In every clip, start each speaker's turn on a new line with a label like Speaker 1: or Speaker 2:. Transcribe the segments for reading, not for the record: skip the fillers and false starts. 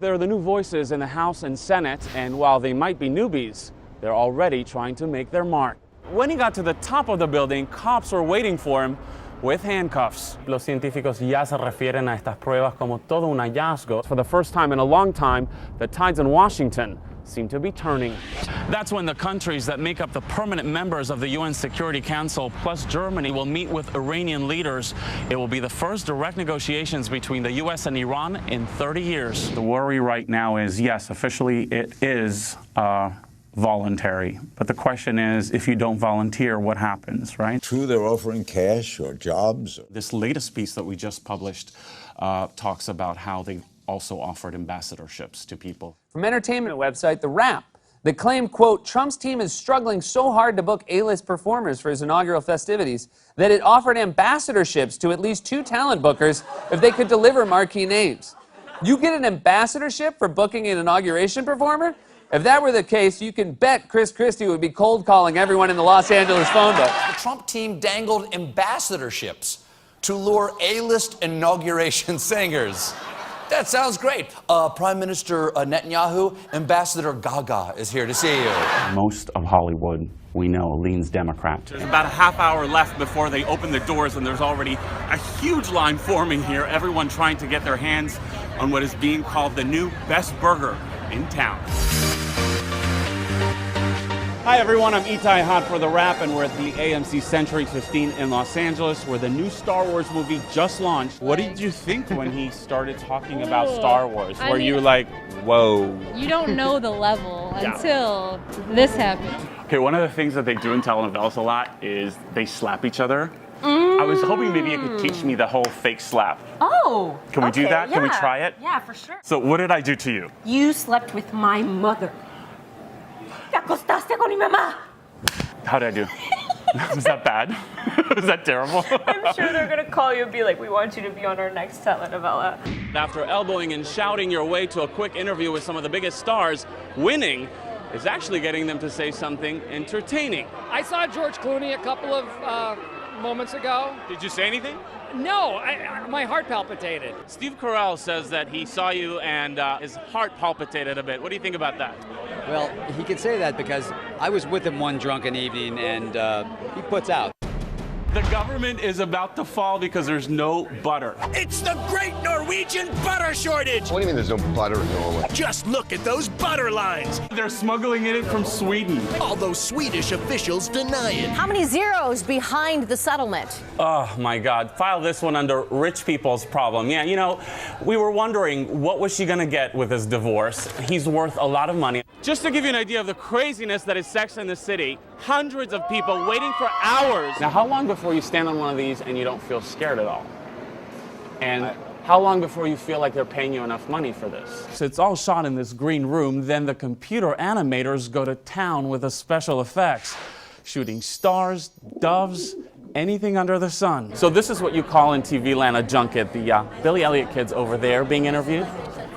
Speaker 1: They're the new voices in the House and Senate, and while they might be newbies, they're already trying to make their mark. When he got to the top of the building, cops were waiting for him with handcuffs. Los científicos ya se refieren a estas pruebas como todo un hallazgo. For the first time in a long time, the tides in Washington seem to be turning. That's when the countries that make up the permanent members of the UN Security Council, plus Germany, will meet with Iranian leaders. It will be the first direct negotiations between the US and Iran in 30 years. The worry right now is, yes, officially it is voluntary. But the question is, if you don't volunteer, what happens, right?
Speaker 2: True, they're offering cash or jobs.
Speaker 1: This latest piece that we just published talks about how they've also offered ambassadorships to people.
Speaker 3: From entertainment website The Wrap, that claimed, quote, Trump's team is struggling so hard to book A-list performers for his inaugural festivities that it offered ambassadorships to at least 2 talent bookers if they could deliver marquee names. You get an ambassadorship for booking an inauguration performer? If that were the case, you can bet Chris Christie would be cold calling everyone in the Los Angeles phone book.
Speaker 4: The Trump team dangled ambassadorships to lure A-list inauguration singers. That sounds great. Prime Minister Netanyahu, Ambassador Gaga is here to see you.
Speaker 1: Most of Hollywood, we know, leans Democrat. There's about a half hour left before they open the doors, and there's already a huge line forming here, everyone trying to get their hands on what is being called the new best burger in town. Hi everyone, I'm Itay Hod for The Wrap, and we're at the AMC Century 15 in Los Angeles, where the new Star Wars movie just launched. What did you think when he started talking about Star Wars? Were you like, whoa?
Speaker 5: You don't know the level until this happened.
Speaker 1: Okay, one of the things that they do in telenovelas a lot is they slap each other. I was hoping maybe you could teach me the whole fake slap.
Speaker 6: Oh,
Speaker 1: Can we do that?
Speaker 6: Yeah.
Speaker 1: Can we try it?
Speaker 6: Yeah, for sure.
Speaker 1: So what did I do to you?
Speaker 6: You slept with my mother. Te acostaste con mi mamá.
Speaker 1: How did I do? Was that bad? Was that terrible?
Speaker 7: I'm sure they're gonna call you and be like, we want you to be on our next telenovela.
Speaker 1: After elbowing and shouting your way to a quick interview with some of the biggest stars, winning is actually getting them to say something entertaining.
Speaker 8: I saw George Clooney a couple of moments ago.
Speaker 1: Did you say anything?
Speaker 8: No, my heart palpitated.
Speaker 1: Steve Carell says that he saw you and his heart palpitated a bit. What do you think about that?
Speaker 9: Well, he could say that because I was with him one drunken evening, and he puts out.
Speaker 1: The government is about to fall because there's no butter.
Speaker 10: It's the great Norwegian butter shortage!
Speaker 11: What do you mean there's no butter in Norway?
Speaker 10: Just look at those butter lines!
Speaker 1: They're smuggling it in from Sweden.
Speaker 10: Although Swedish officials deny it.
Speaker 12: How many zeros behind the settlement?
Speaker 1: Oh my God, file this one under rich people's problem. Yeah, you know, we were wondering what was she gonna get with this divorce. He's worth a lot of money. Just to give you an idea of the craziness that is Sex in the City, hundreds of people waiting for hours. Now, how long before you stand on one of these and you don't feel scared at all? And how long before you feel like they're paying you enough money for this? So it's all shot in this green room, then the computer animators go to town with the special effects, shooting stars, doves, anything under the sun. So this is what you call in TV land a junket. The Billy Elliot kids over there being interviewed,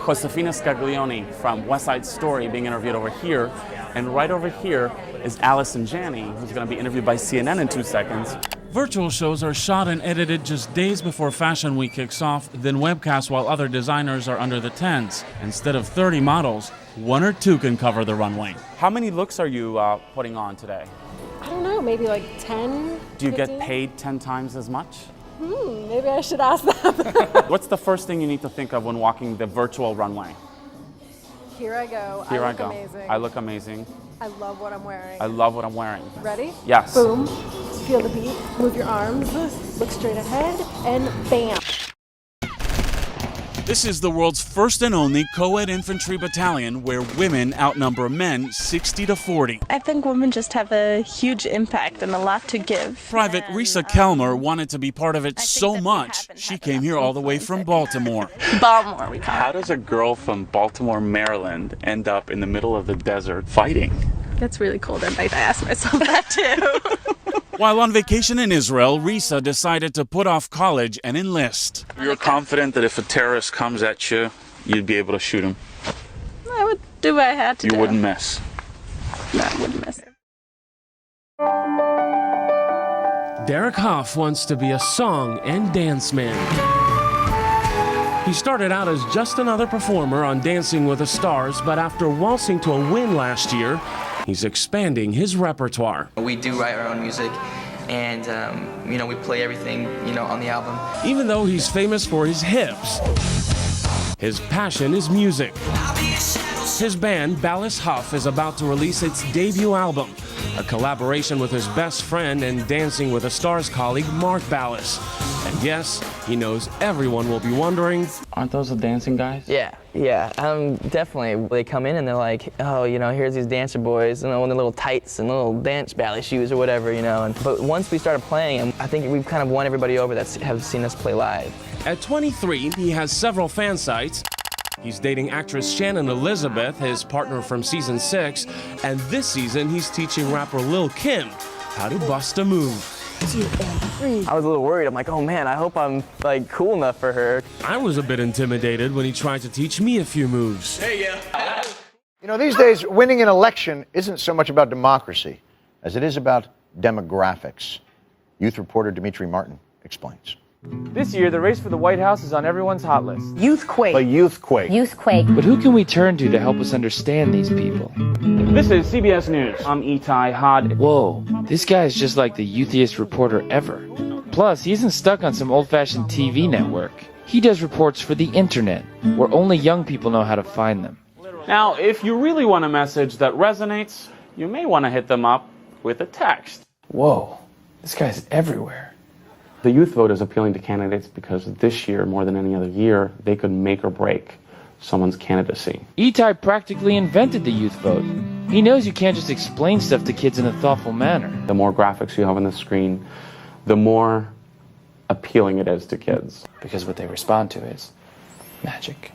Speaker 1: Josefina Scaglione from West Side Story being interviewed over here, and right over here is Allison Janney, who's going to be interviewed by CNN in 2 seconds. Virtual shows are shot and edited just days before Fashion Week kicks off, then webcast while other designers are under the tents. Instead of 30 models, 1 or 2 can cover the runway. How many looks are you putting on today?
Speaker 5: I don't know, maybe like 10.
Speaker 1: Do you
Speaker 5: 15?
Speaker 1: get paid 10 times as much?
Speaker 5: Maybe I should ask them.
Speaker 1: What's the first thing you need to think of when walking the virtual runway?
Speaker 5: Here I go.
Speaker 1: Here
Speaker 5: I
Speaker 1: go.
Speaker 5: Amazing.
Speaker 1: I look amazing.
Speaker 5: I love what I'm wearing.
Speaker 1: I love what I'm wearing.
Speaker 5: Ready?
Speaker 1: Yes.
Speaker 5: Boom. Feel the beat. Move your arms. Look straight ahead. And bam.
Speaker 1: This is the world's first and only co-ed infantry battalion where women outnumber men 60-40.
Speaker 7: I think women just have a huge impact and a lot to give.
Speaker 1: Private Risa Kelmer wanted to be part of it so much, she came here all the way from Baltimore.
Speaker 7: Baltimore, we call it.
Speaker 1: How does a girl from Baltimore, Maryland end up in the middle of the desert fighting?
Speaker 7: That's really cold at night. I ask myself that too.
Speaker 1: While on vacation in Israel, Risa decided to put off college and enlist. You're confident that if a terrorist comes at you, you'd be able to shoot him?
Speaker 7: I would do what I had to do.
Speaker 1: You wouldn't miss?
Speaker 7: No, I wouldn't miss.
Speaker 8: Derek Hoff wants to be a song and dance man.
Speaker 11: He started out as just another performer on Dancing with the Stars, but after waltzing to a win last year, he's expanding his repertoire.
Speaker 13: We do write our own music, and we play everything, on the album.
Speaker 11: Even though he's famous for his hips, his passion is music. His band, Ballas Huff, is about to release its debut album, a collaboration with his best friend and Dancing with the Stars colleague, Mark Ballas. And yes, he knows everyone will be wondering,
Speaker 1: Aren't those the dancing guys?
Speaker 13: Yeah, definitely. They come in and they're like, oh, here's these dancer boys, in their little tights and little dance ballet shoes or whatever, But once we started playing, I think we've kind of won everybody over that have seen us play live.
Speaker 11: At 23, he has several fan sites. He's dating actress Shannon Elizabeth, his partner from season 6, and this season he's teaching rapper Lil' Kim how to bust a move.
Speaker 13: 2 and 3. I was a little worried. I'm like, oh man, I hope I'm cool enough for her.
Speaker 11: I was a bit intimidated when he tried to teach me a few moves.
Speaker 13: There you go.
Speaker 14: These days, winning an election isn't so much about democracy as it is about demographics. Youth reporter Dimitri Martin explains.
Speaker 15: This year, the race for the White House is on everyone's hot list.
Speaker 12: Youthquake.
Speaker 14: A youthquake.
Speaker 12: Youthquake.
Speaker 15: But who can we turn to help us understand these people?
Speaker 1: This is CBS News. I'm Itay Hod.
Speaker 15: Whoa, this guy is just like the youthiest reporter ever. Plus, he isn't stuck on some old-fashioned TV network. He does reports for the internet, where only young people know how to find them.
Speaker 1: Now, if you really want a message that resonates, you may want to hit them up with a text.
Speaker 15: Whoa, this guy's everywhere.
Speaker 1: The youth vote is appealing to candidates because this year, more than any other year, they could make or break someone's candidacy.
Speaker 15: Itay practically invented the youth vote. He knows you can't just explain stuff to kids in a thoughtful manner.
Speaker 1: The more graphics you have on the screen, the more appealing it is to kids.
Speaker 15: Because what they respond to is magic.